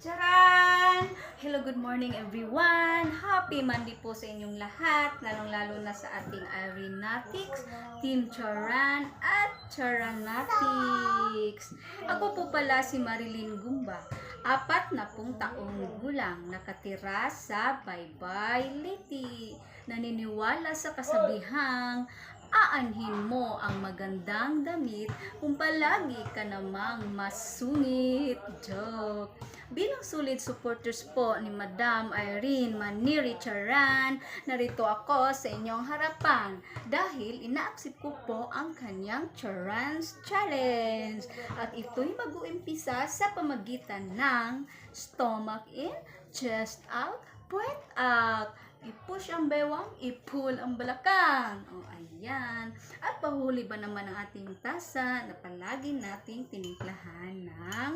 Charan! Hello, good morning everyone! Happy Monday po sa inyong lahat, lalong-lalo na sa ating Irenatics, Team Charan at Charanatics. Ako po pala si Marilyn Gumba, 40 taong gulang, nakatira sa Baybay, Liti. Naniniwala sa kasabihang, aanhin mo ang magandang damit kung palagi ka namang masungit. Joke! Bilang solid supporters po ni Madam Irene Maniri Charan, narito ako sa inyong harapan dahil ina-accept ko po ang kanyang Charan's Challenge. At ito'y mag-uumpisa sa pamagitan ng stomach in, chest out, puwet out. I-push ang bewang, i-pull ang balakang. O, ayan. At pahuli ba naman ang ating tasa na palagi nating tinimplahan ng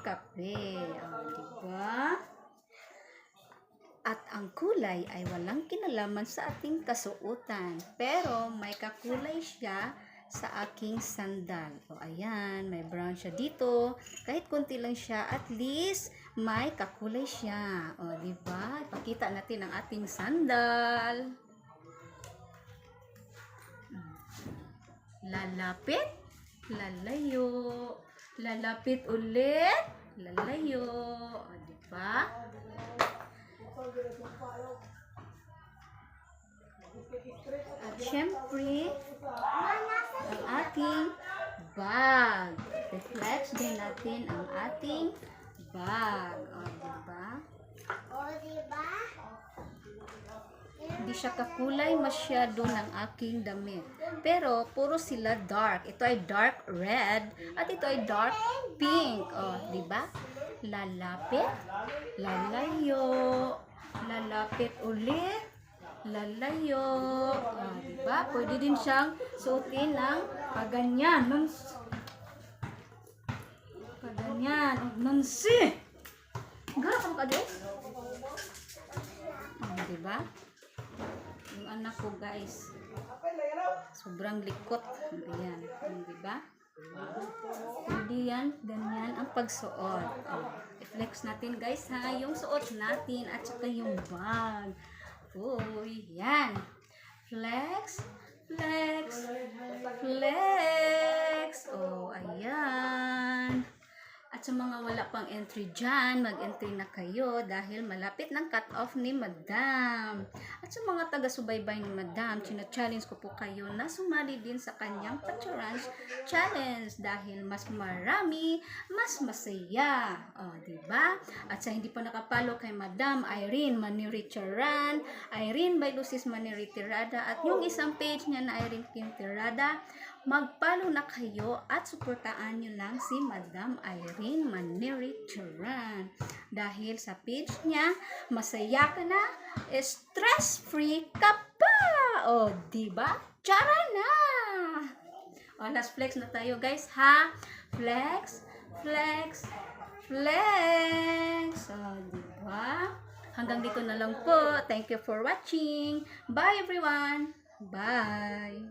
kape. O, diba? At ang kulay ay walang kinalaman sa ating kasuotan. Pero may kakulay siya sa aking sandal. O, ayan. May brown siya dito. Kahit konti lang siya, at least may kakulay siya. O, diba? Ipakita natin ang ating sandal. Lalapit, lalayo. Lalapit ulit, lalayo. O, diba? At syempre, ang ating bag. Reflex din natin ang ating bag. O, diba? Hindi siya kakulay masyado ng aking damit. Pero, puro sila dark. Ito ay dark red at ito ay dark pink. O, diba? Lalapit, lalayo. Lalapit ulit, lalayo. O, diba? Pwede din siyang suotin ng paganyan. Paganyan. Nansi! Gara ka ka, guys? O, diba? Yung anak ko, guys, sobrang likot. Ayan. Diba? Hindi yan. Ganyan ang pagsuot. I-flex natin, guys, ha? Yung suot natin at saka yung bag. Uy, yan. Flex, flex, flex. Oh, ayan. At sa mga wala pang entry dyan, mag-entry na kayo dahil malapit ng cut-off ni Madam. At sa mga taga-subaybay ni Madam, challenge ko po kayo na sumali din sa kanyang Charan's Challenge dahil mas marami, mas masaya. O, diba? At sa hindi pa nakapalo kay Madam Irene Maniri Charan, Irene by Lucis Maniri Tirada, at yung isang page niya na Irene Kim Tirada, magpalo na kayo at suportaan nyo lang si Madam Irene Maniri Charan. Dahil sa page niya, masaya ka na, stress-free ka pa! O, diba? Charan na! O, last flex na tayo, guys, ha? Flex, flex, flex! O, diba? Hanggang dito na lang po. Thank you for watching. Bye, everyone! Bye!